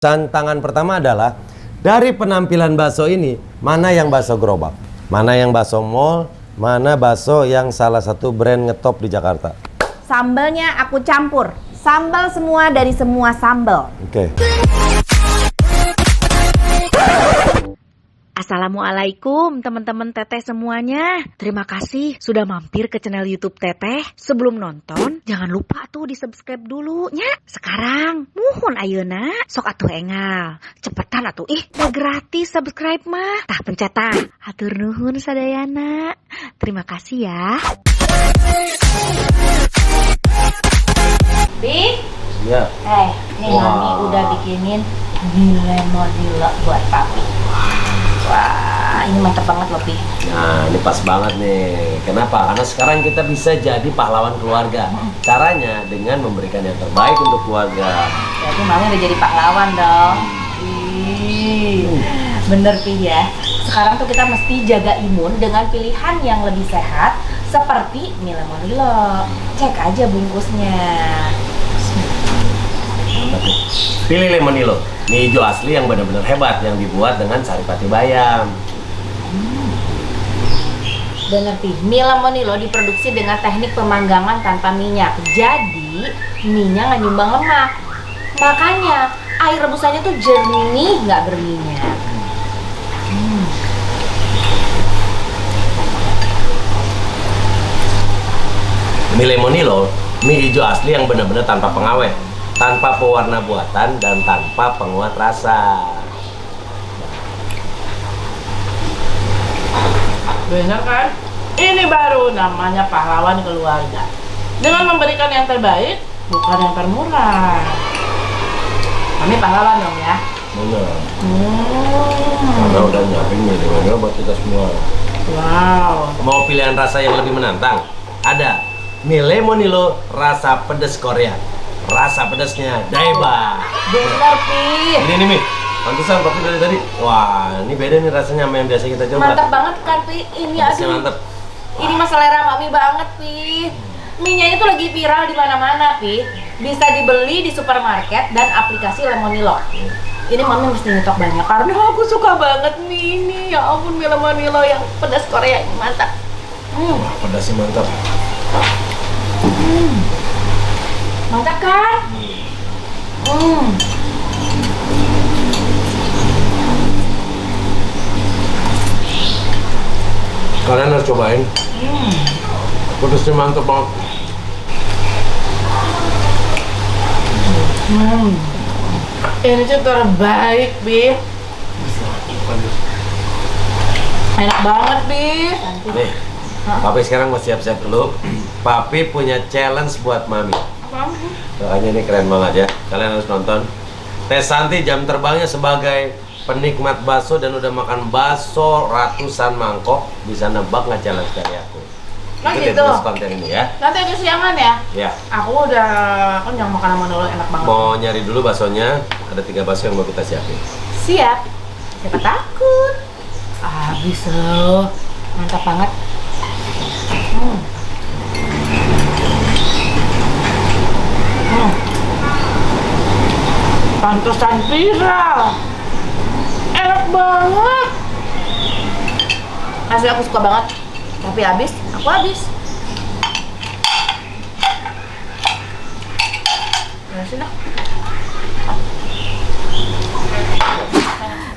Tantangan pertama adalah dari penampilan bakso ini, mana yang bakso gerobak, mana yang bakso mall, mana bakso yang salah satu brand ngetop di Jakarta. Sambalnya aku campur. Sambal semua dari semua sambal. Oke. Assalamualaikum teman-teman Teteh semuanya. Terima kasih sudah mampir ke channel YouTube Teteh. Sebelum nonton, jangan lupa tuh di subscribe dulu nya. Sekarang, muhun ayeuna, sok atuh engal. Cepetan atuh, udah gratis subscribe mah. Tah pencet tah. Hatur nuhun sadayana. Terima kasih ya. Bi? Ya. Nih Mami udah bikinin lemonila buat papi. Wah, ini mantap banget loh, Pi. Nah, ini pas banget nih. Kenapa? Karena sekarang kita bisa jadi pahlawan keluarga. Caranya dengan memberikan yang terbaik untuk keluarga. Berarti Mami udah jadi pahlawan dong. Bener, Pi ya. Sekarang tuh kita mesti jaga imun dengan pilihan yang lebih sehat seperti mie lemonilo. Cek aja bungkusnya. Pilih lemonilo, mie hijau asli yang benar-benar hebat yang dibuat dengan saripati bayam. Bener, Pi. Mie lemonilo diproduksi dengan teknik pemanggangan tanpa minyak. Jadi, mie-nya nggak nyumbang lemak. Makanya, air rebusannya tuh jernih, nggak berminyak. Mie lemonilo, mie hijau asli yang benar-benar tanpa pengawet, tanpa pewarna buatan, dan tanpa penguat rasa. Bener kan? Ini baru namanya pahlawan keluarga. Dengan memberikan yang terbaik, bukan yang termurah. Kami pahlawan dong ya. Bener. Karena udah nyiapin mie lemonilo buat kita semua. Wow. Mau pilihan rasa yang lebih menantang? Ada mie lemonilo rasa pedas Korea. Rasa pedasnya Daiba. Bener, Pi. Ini nih mie. Pantesan tapi dari tadi. Wah, ini beda nih rasanya sama yang biasa kita coba. Mantap banget kan, Pi? Ini Pedasnya aduh. mantep. Ini mah selera Mami banget, Pi. Mie-nya itu lagi viral di mana-mana, Pi. Bisa dibeli di supermarket dan aplikasi Lemonilo. Ini Mami mesti nyetok banyak karena aku suka banget mie ini. Ya ampun, mie Lemonilo yang pedas Korea ini mantap. Wah, pedasnya mantap. Mantap kan? Kalian harus cobain. Pedasnya mantap banget. Ini tuh terbaik, Bi. Enak banget, Bi. Nih, Papi sekarang mau siap-siap dulu. Papi punya challenge buat Mami. Soalnya ini keren banget ya. Kalian harus nonton. Teh Santi jam terbangnya sebagai penikmat bakso dan udah makan bakso ratusan mangkok, bisa nebak nggak challenge dari aku. Nah, Ikutin gitu. terus konten ini ya. Nanti kesiangan ya. Ya. Aku udah kan yang makan sama dulu enak banget. Mau nyari dulu baksonya. Ada 3 bakso yang mau kita siapin. Siap. Siapa takut? Habis loh. Mantap banget. Pantesan viral. Enak banget. Asli aku suka banget. Tapi habis, aku habis.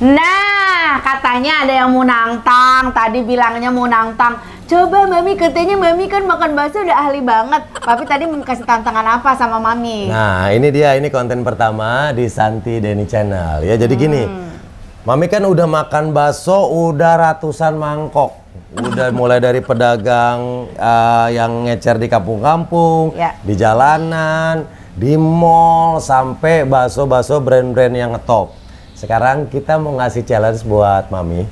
Nah, katanya ada yang mau nantang. Tadi bilangnya mau nantang. Coba Mami, katanya Mami kan makan bakso udah ahli banget. Tapi tadi mau kasih tantangan apa sama Mami? Nah, ini dia, ini konten pertama di Santi Denny Channel. Ya, jadi gini. Mami kan udah makan bakso udah ratusan mangkok. Udah mulai dari pedagang yang ngecer di kampung-kampung, Ya. di jalanan, di mall, sampai bakso-bakso brand-brand yang ngetop. Sekarang kita mau ngasih challenge buat Mami.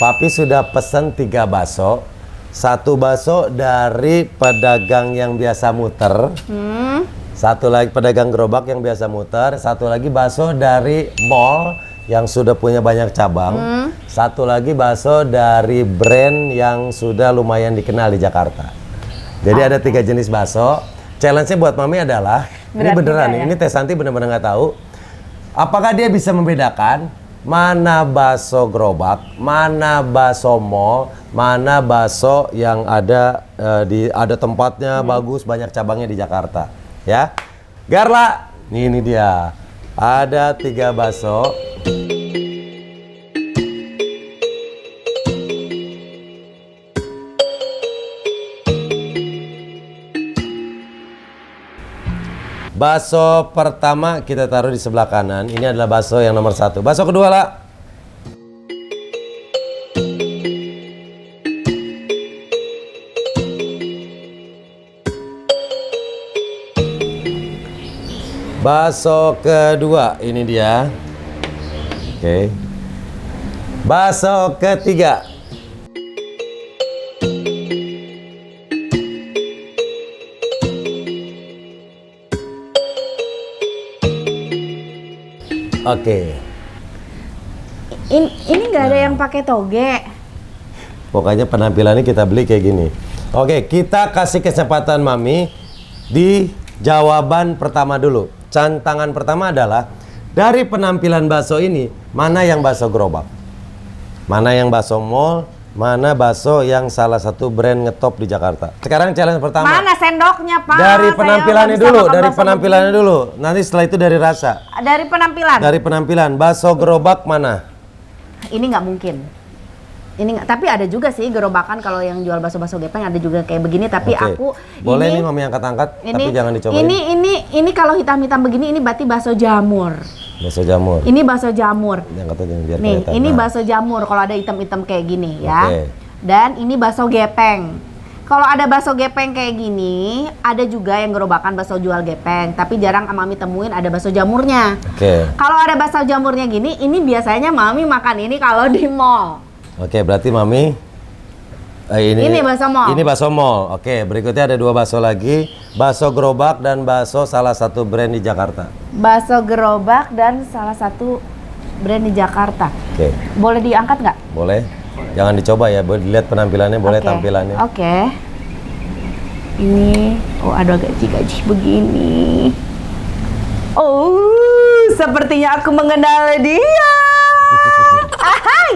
Papi sudah pesen 3 bakso. 1 bakso dari pedagang yang biasa muter. 1 lagi pedagang gerobak yang biasa muter. 1 lagi bakso dari mall yang sudah punya banyak cabang. 1 lagi bakso dari brand yang sudah lumayan dikenal di Jakarta. Jadi ada 3 jenis bakso. Challenge-nya buat Mami adalah, ini Berat beneran juga nih, ya? ini Teh Santi bener-bener nggak tahu. Apakah dia bisa membedakan mana bakso gerobak, mana bakso mall, mana bakso yang ada ada tempatnya bagus, banyak cabangnya di Jakarta, ya? Garla, ini dia. Ada 3 bakso. Bakso pertama kita taruh di sebelah kanan. Ini adalah bakso yang nomor 1. Bakso kedua lah. Bakso kedua, ini dia. Oke. Bakso ketiga. Oke. Ini nggak ada yang pakai toge. Pokoknya penampilannya kita beli kayak gini. Oke, kita kasih kesempatan Mami di jawaban pertama dulu. Tantangan pertama adalah dari penampilan bakso ini, mana yang bakso gerobak? Mana yang bakso mall? Mana bakso yang salah satu brand ngetop di Jakarta? Sekarang challenge pertama. Mana sendoknya, Pak? Dari Saya penampilannya nggak bisa dulu, makan dari bakso penampilannya dulu. Nanti setelah itu dari rasa. begini. Dari penampilan. Dari penampilan, bakso gerobak mana? Ini nggak mungkin. Ini nggak. Tapi ada juga sih gerobakan kalau yang jual bakso-bakso gepeng ada juga kayak begini. Tapi Oke. aku Boleh ini, nih Mami angkat-angkat, tapi jangan dicobain. Ini kalau hitam-hitam begini ini berarti bakso jamur. Bakso jamur. Ini bakso jamur. Angkat aja biar Nih, kelihatan. ini Nah. bakso jamur kalau ada hitam-hitam kayak gini ya. Oke. Dan ini bakso gepeng. Kalau ada bakso gepeng kayak gini, ada juga yang gerobakan bakso jual gepeng, tapi jarang Mami temuin ada bakso jamurnya. Oke. Kalau ada bakso jamurnya gini, ini biasanya Mami makan ini kalau di mall. Oke, berarti Mami Ini bakso mall. Ini bakso mall. Oke, berikutnya ada 2 bakso lagi, bakso gerobak dan bakso salah satu brand di Jakarta. Bakso gerobak dan salah satu brand di Jakarta. Oke, Boleh diangkat nggak? boleh. Jangan dicoba ya, boleh dilihat penampilannya, boleh Oke. tampilannya. Oke. Ini, oh ada gaji-gaji begini. Oh, sepertinya aku mengenal dia. Ahai.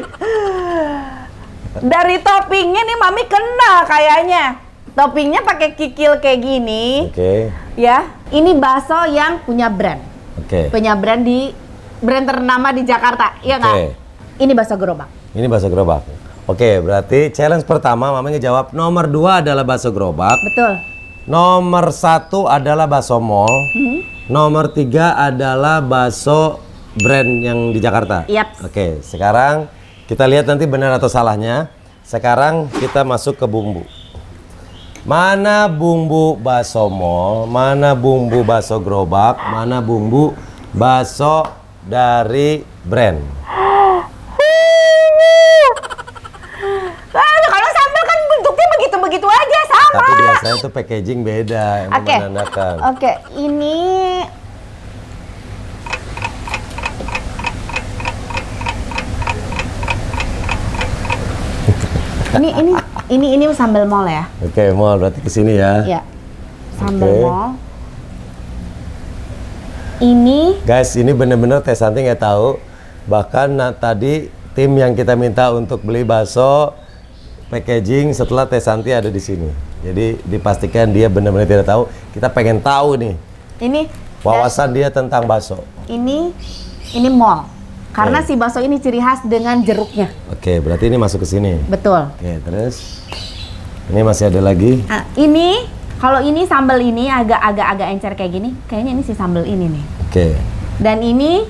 Dari toppingnya nih Mami kenal kayaknya. Toppingnya pakai kikil kayak gini. Oke. Ya, ini bakso yang punya brand. Oke. Punya brand ternama di Jakarta, iya nggak? Oke. Ini bakso gerobak. Ini bakso gerobak. Oke, berarti challenge pertama Mami ngejawab nomor 2 adalah bakso gerobak. Betul. Nomor 1 adalah bakso mall. Nomor 3 adalah bakso brand yang di Jakarta. Yaps. Oke, sekarang kita lihat nanti benar atau salahnya. Sekarang kita masuk ke bumbu. Mana bumbu bakso mall, mana bumbu bakso gerobak, mana bumbu bakso dari brand. Kalau sambal kan bentuknya begitu-begitu aja, sama. Tapi biasanya itu packaging beda yang Oke. menandakan. Oke, ini ini sambal mall ya? Oke, mall berarti ke sini ya. Ya. Sambal Oke. mall. Ini Guys, ini bener-bener Teh Santi nggak tahu. Bahkan tadi tim yang kita minta untuk beli bakso packaging setelah Teh Santi ada di sini. Jadi dipastikan dia benar-benar tidak tahu. Kita pengen tahu nih ini wawasan dia tentang bakso. ini mall. Karena Oke. si bakso ini ciri khas dengan jeruknya. Oke, berarti ini masuk ke sini. Betul. Oke, terus ini masih ada lagi. Nah, ini kalau ini sambal ini agak encer kayak gini, kayaknya ini si sambal ini nih. Oke. Dan ini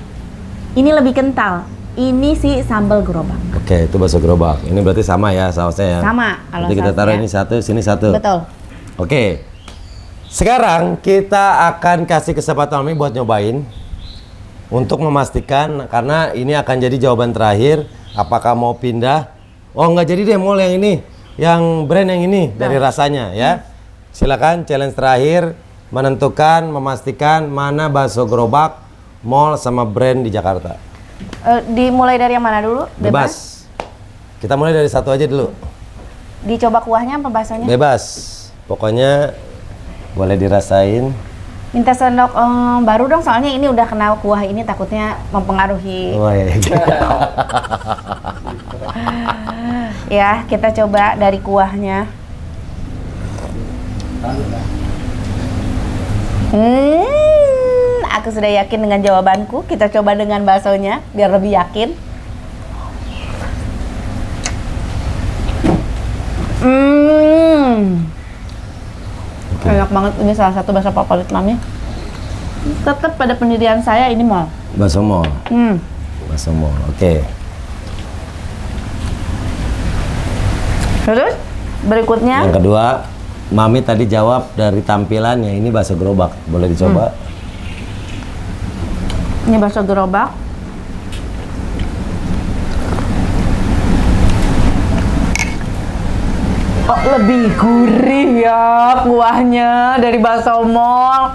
lebih kental. Ini si sambal gerobak. Oke, itu bakso gerobak. Ini berarti sama ya sausnya ya. Sama, kalau Nanti kita sausnya. taruh ini satu, sini satu. Betul. Oke. Sekarang kita akan kasih kesempatan Mami buat nyobain untuk memastikan, karena ini akan jadi jawaban terakhir. Apakah mau pindah? Oh, nggak jadi deh, mall yang ini, yang brand yang ini dari rasanya ya. Silakan challenge terakhir menentukan, memastikan mana bakso gerobak, mall sama brand di Jakarta. Dimulai dari yang mana dulu? Bebas. Kita mulai dari satu aja dulu. Dicoba kuahnya apa baksonya? Bebas. Pokoknya boleh dirasain. Minta sendok baru dong, soalnya ini udah kena kuah ini takutnya mempengaruhi. Oh iya. Ya, kita coba dari kuahnya. Aku sudah yakin dengan jawabanku. Kita coba dengan baksonya biar lebih yakin. Enak banget, ini salah satu bakso favorit Mami. Tetap pada pendirian saya ini mall. Bakso mall. Bakso mall. Oke. Terus berikutnya Yang kedua, Mami tadi jawab dari tampilannya ini bakso gerobak. Boleh dicoba? ini bakso gerobak. Oh, lebih gurih ya kuahnya dari bakso mall.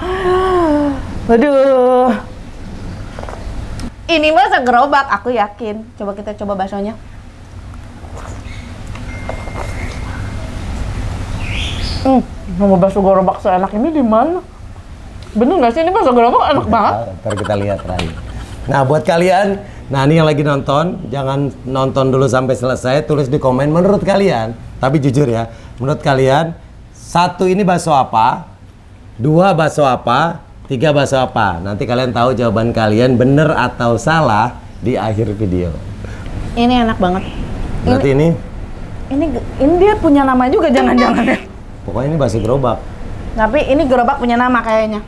Waduh. Ini bakso gerobak, aku yakin. Coba kita coba baksonya. Mau bakso gerobak seenak ini di mana? Bener nggak sih ini bakso gerobak enak banget? Ntar kita lihat lagi. Nah, buat kalian, nah ini yang lagi nonton, jangan nonton dulu sampai selesai, tulis di komen menurut kalian. Tapi jujur ya, menurut kalian, 1 ini bakso apa? 2 bakso apa? 3 bakso apa? Nanti kalian tahu jawaban kalian bener atau salah di akhir video. Ini enak banget. Berarti ini Ini dia punya nama juga jangan-jangan ya. pokoknya ini bakso gerobak. Tapi ini gerobak punya nama kayaknya.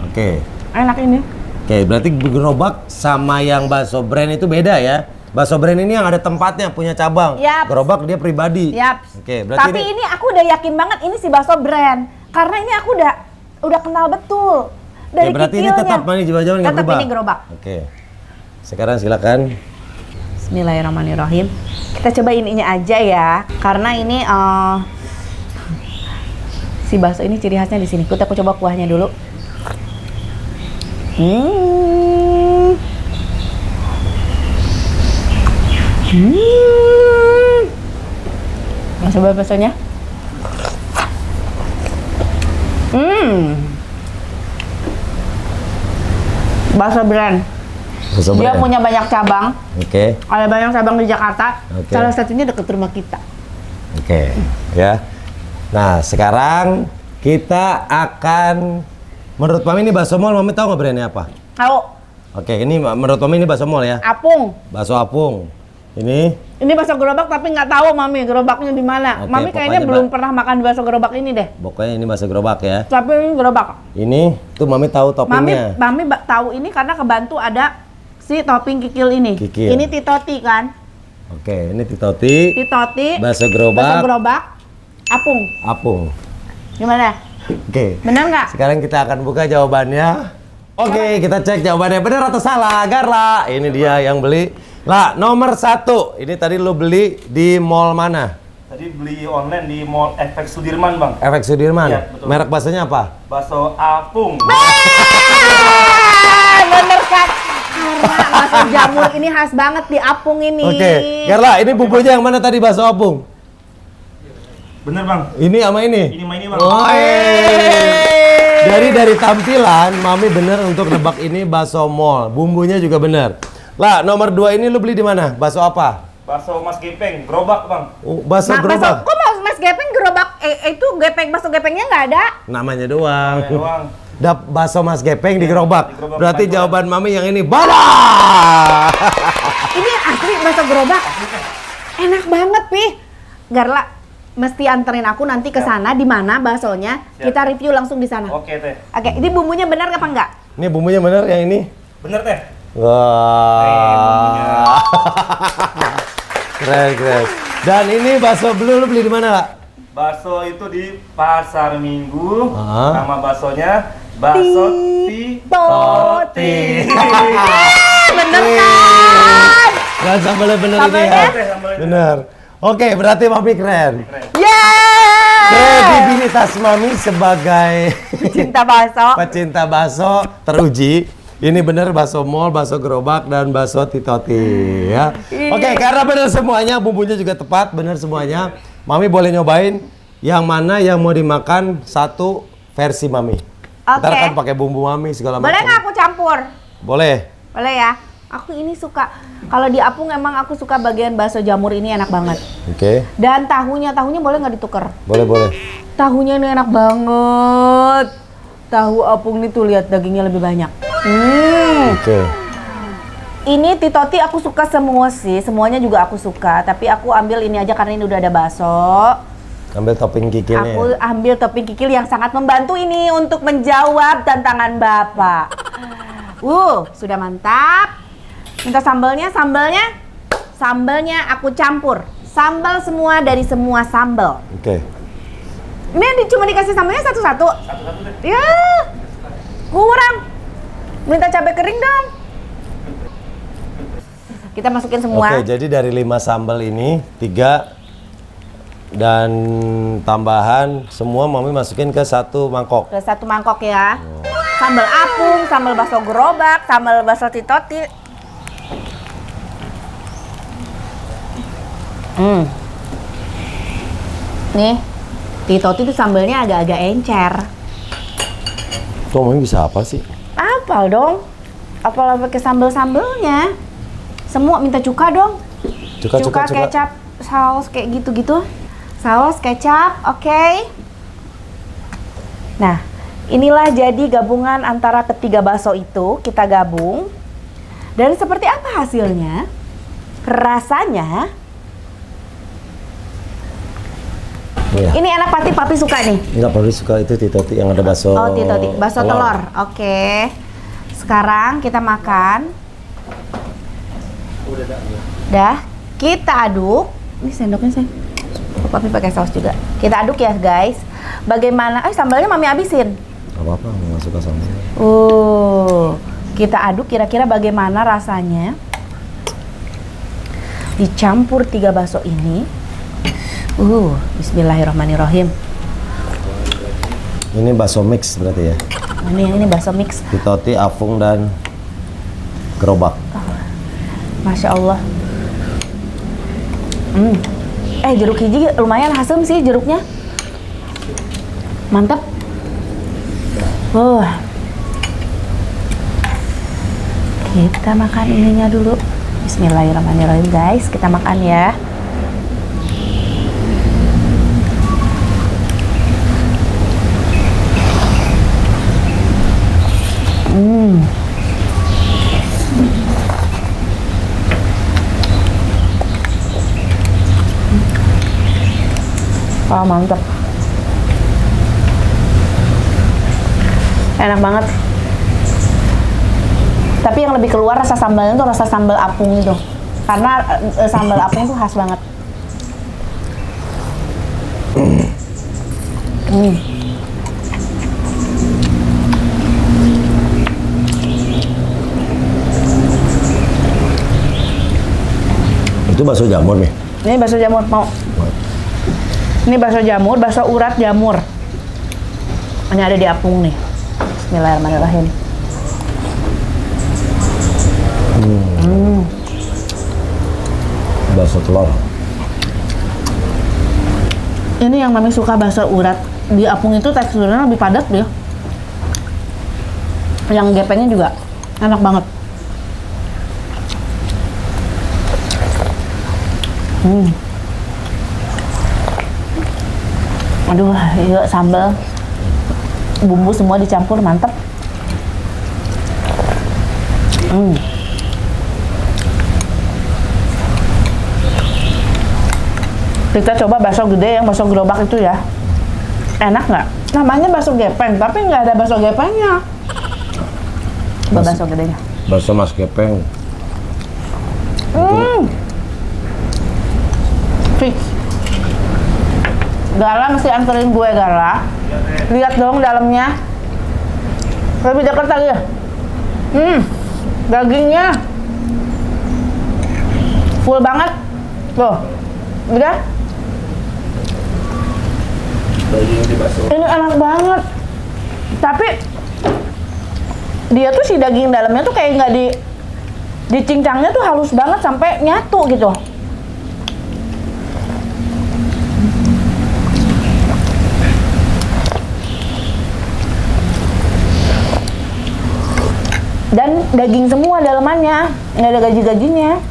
Oke. Enak ini. Oke, berarti gerobak sama yang bakso brand itu beda ya. Bakso brand ini yang ada tempatnya, punya cabang. Yap. Gerobak dia pribadi. Yap. Oke, berarti Tapi ini aku udah yakin banget ini si bakso brand. Karena ini aku udah kenal betul. Dari ya, berarti ini kecilnya. tetap Mami jauh-jauh nggak Tetap berubah. ini gerobak. Oke. Sekarang silakan. Bismillahirrahmanirrahim. Kita coba ininya aja ya. Karena ini si bakso ini ciri khasnya di sini. Aku coba kuahnya dulu. Coba baksonya. Bakso brand. Bakso Dia brand. punya banyak cabang. Oke. Ada banyak cabang di Jakarta. Oke. Salah satunya dekat rumah kita. Oke. Ya. Nah, sekarang kita akan menurut Mami ini bakso mall, Mami tahu nggak brandnya apa? Tahu? Oke, ini menurut Mami ini bakso mall ya. Apung. Bakso apung. Ini Bakso gerobak tapi nggak tahu Mami gerobaknya di mana. Oke, Mami kayaknya pokoknya, belum pernah makan bakso gerobak ini deh. pokoknya ini bakso gerobak ya. Tapi ini gerobak. Ini tuh Mami tahu toppingnya. Mami tahu ini karena kebantu ada si topping kikil ini. Kikil. Ini titoti kan? Oke, ini titoti, Titoti. bakso gerobak, Bakso gerobak. Apung. apung. Gimana? Oke. Benar nggak? Sekarang kita akan buka jawabannya. Oke, kita cek jawabannya benar atau salah. Garla, ini dia yang beli. Lah, nomor 1. Ini tadi lo beli di mall mana? Tadi beli online di Mall Efek Sudirman, Bang. Efek Sudirman. Iya, betul. Merek baksonya apa? Bakso apung. Bener kan? Karena bakso jamur ini khas banget di Apung ini. Oke, Garla, ini bumbunya yang mana tadi bakso apung? Bener, Bang. Ini sama ini? Ini sama ini, Bang. Jadi dari tampilan, Mami bener untuk nebak ini bakso mall. Bumbunya juga bener. Lah, nomor 2 ini lu beli di mana? Bakso apa? Bakso Mas Gepeng, gerobak, Bang. Oh, bakso Nah, gerobak. kok Mas Gepeng gerobak itu bakso gepengnya nggak ada? Namanya doang. Namanya doang. Bakso Mas Gepeng di gerobak. di gerobak Berarti paduan. jawaban Mami yang ini balah. Ini asli bakso gerobak. Enak banget, Pi. Garla, mesti anterin aku nanti ke sana di mana baksonya. Siap. Kita review langsung di sana. Oke, Teh. Oke, ini bumbunya benar apa enggak? Ini bumbunya bener yang ini? Bener, Teh. Wah. Keren, keren. Dan ini bakso blue lu beli di mana, Lah? Bakso itu di Pasar Minggu. Ah. Nama baksonya Bakso Titoti. Bener kan? Dan sambalnya bener ini Sambalnya? ya. Teh, sambalnya. Bener. Oke, berarti Mami keren. Yeay! Kredibilitas Mami sebagai Cinta bakso. pecinta bakso teruji. Ini bener bakso mall, bakso gerobak, dan bakso titoti ya. Oke, karena bener semuanya, bumbunya juga tepat, bener semuanya. Mami boleh nyobain yang mana yang mau dimakan satu versi Mami. Ntar Oke. kan pakai bumbu mami segala macam. Boleh nggak aku campur? Boleh. Boleh ya. Aku ini suka, kalau di Apung emang aku suka bagian bakso jamur ini enak banget. Oke. Dan tahunya boleh nggak ditukar? Boleh, boleh. Tahunya ini enak banget. Tahu Apung ini tuh lihat dagingnya lebih banyak. Oke. Ini Titoti aku suka semua sih, semuanya juga aku suka. Tapi aku ambil ini aja karena ini udah ada bakso. Ambil topping kikilnya. Aku ambil topping kikil yang sangat membantu ini untuk menjawab tantangan Bapak. Sudah mantap. Minta sambalnya, sambalnya aku campur. Sambal semua dari semua sambal. Oke. Ini cuma dikasih sambalnya satu-satu. Ya, kurang. Minta cabai kering dong. Kita masukin semua. Oke, jadi dari 5 sambal ini 3 dan tambahan semua mami masukin ke 1 mangkok. Ke 1 mangkok ya. Sambal Apung, sambal bakso gerobak, sambal bakso Titoti. Nih, Titoti itu sambalnya agak-agak encer. Tuh mami bisa apa sih? Apal dong. Apal pakai sambal-sambalnya. Semua minta cuka dong. Cuka. Kecap, saus kayak gitu-gitu. Saus, kecap, oke. Nah, inilah jadi gabungan antara ketiga bakso itu. Kita gabung. Dan seperti apa hasilnya? Rasanya Iya. ini enak, papi suka nih. Enggak perlu suka itu Titoti yang ada bakso. Oh, Titoti, bakso telur. Oke. Sekarang kita makan. Dah, kita aduk. Ini sendoknya saya. Papi pakai saus juga. Kita aduk ya, guys. Bagaimana? Sambalnya mami habisin. Gak apa-apa, nggak suka sambal. Kita aduk kira-kira bagaimana rasanya dicampur 3 bakso ini. Bismillahirrahmanirrahim. Ini bakso mix berarti ya? Ini bakso mix. Titoti, Apung, dan gerobak. Masya Allah. Jeruk hiji lumayan asem sih jeruknya. Mantap. Kita makan ininya dulu. Bismillahirrahmanirrahim, guys. Kita makan ya. Mantap. Enak banget. Tapi yang lebih keluar rasa sambalnya tuh rasa sambal Apung itu. Karena sambal Apung tuh khas banget. Itu bakso jamur nih. Ini bakso jamur, mau. Ini bakso jamur, bakso urat jamur. Ini ada di Apung nih. Bismillahirrahmanirrahim. Bakso telur. Ini yang mami suka bakso urat. Di Apung itu teksturnya lebih padat dia. Yang gepengnya juga enak banget. Aduh, yuk sambal, bumbu semua dicampur, mantep. Kita coba bakso gede yang bakso gerobak itu ya. Enak nggak? Namanya bakso gepeng, tapi nggak ada bakso gepengnya. Coba bakso gedenya. Bakso Mas Gepeng. Fix. Gala mesti anterin gue, Gala. Lihat dong dalamnya. Lebih dekat lagi. Dagingnya full banget. Tuh. Udah? Ini enak banget. Tapi dia tuh si daging dalamnya tuh kayak nggak dicincangnya tuh halus banget sampai nyatu gitu. Dan daging semua dalamannya, nggak ada gaji-gajinya.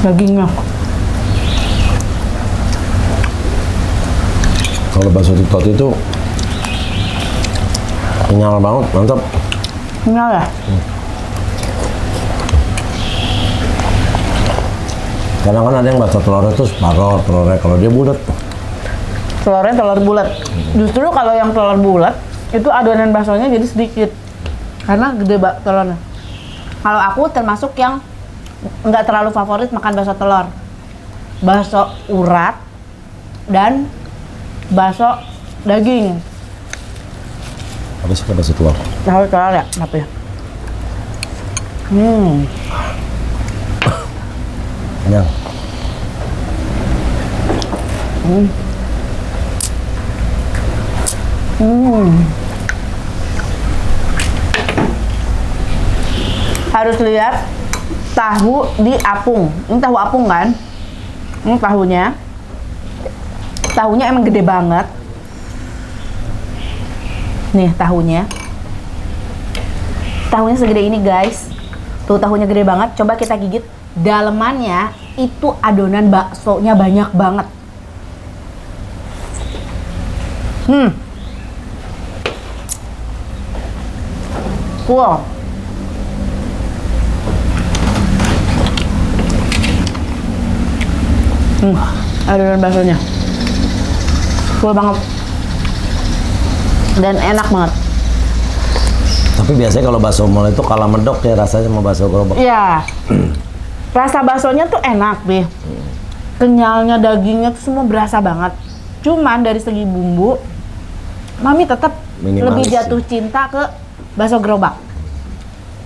Dagingnya. Kalau bakso titot itu kenyal banget, mantap. Kenyal ya? Kadang kan ada yang bakso telurnya itu separuh telurnya, kalau dia bulat. Telurnya telur bulat. Justru kalau yang telur bulat itu adonan baksonya jadi sedikit karena gede telurnya. Kalau aku termasuk yang nggak terlalu favorit makan bakso telur, bakso urat dan bakso daging. Aku suka bakso telur. Tahu telur ya, tapi Kenyang. Harus lihat tahu di apung. Ini tahu apung kan? Ini tahunya. Tahunya emang gede banget. Nih tahunya. Tahunya segede ini guys. Tuh tahunya gede banget. Coba kita gigit. Dalemannya itu adonan baksonya banyak banget. Cool. Adonan baksonya full banget dan enak banget. Tapi biasanya kalau bakso mall itu kalah medok ya rasanya sama bakso gerobak. Iya. Rasa baksonya tuh enak, Bi. Kenyalnya, dagingnya tuh semua berasa banget. Cuman dari segi bumbu, Mami tetap Minimalis lebih sih. jatuh cinta ke bakso gerobak.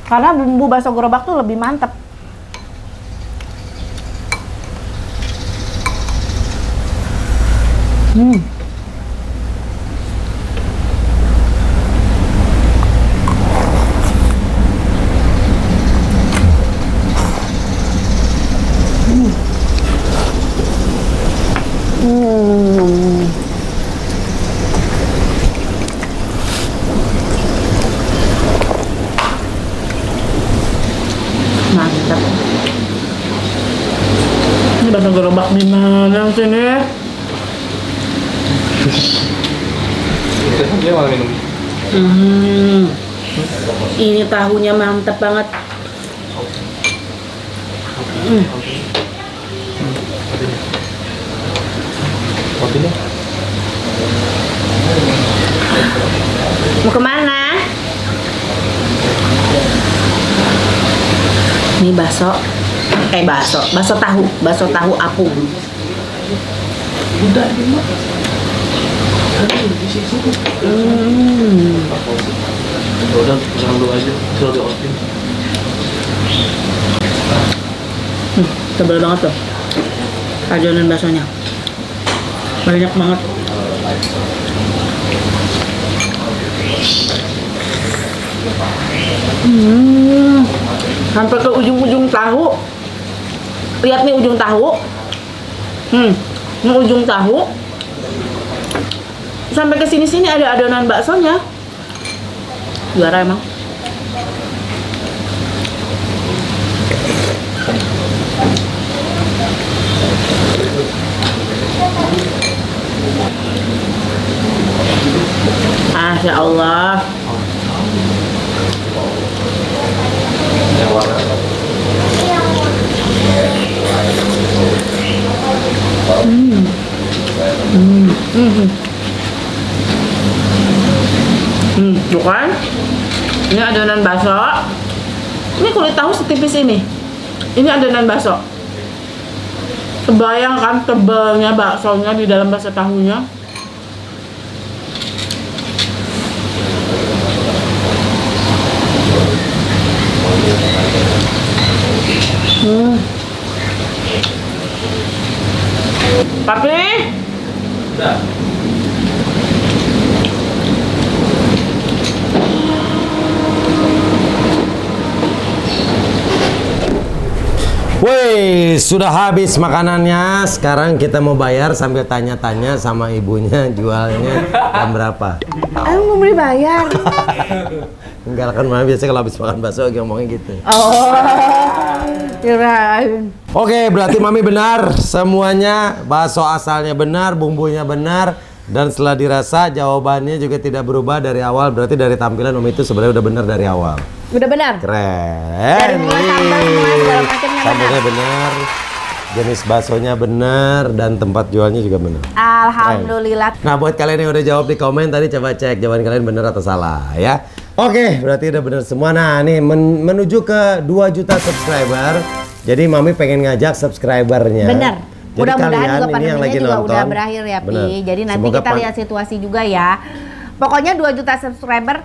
Karena bumbu bakso gerobak tuh lebih mantep. Mantap. Ini bakso gerobak di mana sini? Dia malah minum. Ini tahunya mantep banget. Kopinya? Mau kemana? Ini bakso tahu apung. Udah, jangan dulu aja. Sudah di Austin. Tebal banget tuh adonan baksonya, banyak banget. Sampai ke ujung-ujung tahu. Lihat nih ujung tahu. Ini ujung tahu. Sampai ke sini-sini ada adonan baksonya. Juara emang. Masya Allah. Tuh kan? Ini adonan bakso. Ini kulit tahu setipis ini. Ini adonan bakso. Kebayang kan tebalnya baksonya di dalam bakso tahunya? Tapi Udah. Woi, sudah habis makanannya. Sekarang kita mau bayar sambil tanya-tanya sama ibunya jualnya jam berapa. Emang mau beli bayar? Enggak kan, Mami biasanya kalau habis makan bakso ngomongnya gitu. Oh, kirain. Oke, berarti Mami benar. Semuanya bakso asalnya benar, bumbunya benar. Dan setelah dirasa jawabannya juga tidak berubah dari awal. Berarti dari tampilan Mami itu sebenarnya udah benar dari awal. Udah benar? Keren. Dari mulai sambal semua segala macamnya Sambalnya benar. Jenis baksonya benar dan tempat jualnya juga benar. Alhamdulillah. Nah, buat kalian yang udah jawab di komen tadi, coba cek jawaban kalian benar atau salah ya. Oke, berarti udah benar semua. Nah, nih menuju ke 2 juta subscriber. Jadi Mami pengen ngajak subscribernya. Benar. Jadi Mudah-mudahan kalian juga ini yang lagi pandeminya juga nonton udah berakhir ya, Pi. benar. Jadi nanti Semoga kita lihat situasi juga ya. Pokoknya 2 juta subscriber.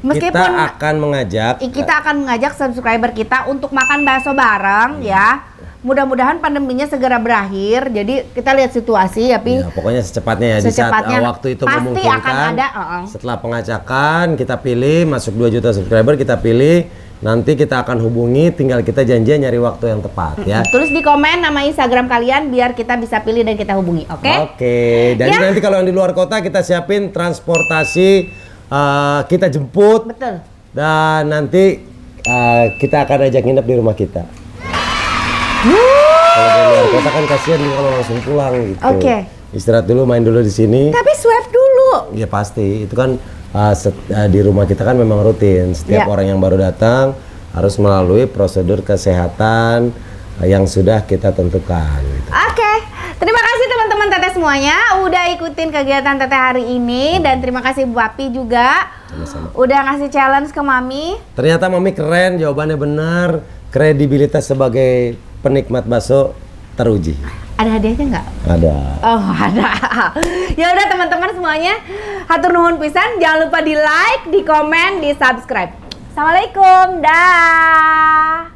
Meskipun kita akan mengajak subscriber kita untuk makan bakso bareng ya. Mudah-mudahan pandeminya segera berakhir. Jadi kita lihat situasi ya, Pi. Ya, pokoknya secepatnya ya. Secepatnya. Di saat waktu itu Pasti memungkinkan. akan ada, Setelah pengacakan kita pilih masuk 2 juta subscriber, kita pilih. Nanti kita akan hubungi, tinggal kita janjian nyari waktu yang tepat ya. Tulis di komen nama Instagram kalian biar kita bisa pilih dan kita hubungi, oke? Oke. Dan Ya. nanti kalau yang di luar kota kita siapin transportasi, kita jemput. Betul. Dan nanti kita akan ajak nginep di rumah kita. Kalau dari luar kota kan kasihan nih kalau langsung pulang gitu. Oke. Istirahat dulu, main dulu di sini. Tapi swab dulu. Ya pasti, itu kan di rumah kita kan memang rutin. Setiap Ya. orang yang baru datang harus melalui prosedur kesehatan yang sudah kita tentukan. Gitu. Oke. Terima kasih teman-teman Teteh semuanya udah ikutin kegiatan Teteh hari ini dan terima kasih Bu Api juga. Sama-sama. Udah ngasih challenge ke Mami. Ternyata Mami keren, jawabannya benar. Kredibilitas sebagai penikmat bakso teruji. Ada hadiahnya nggak? Ada. Oh, ada. Ya udah teman-teman semuanya, hatur nuhun pisan, jangan lupa di like, di komen, di subscribe. Assalamualaikum, dah.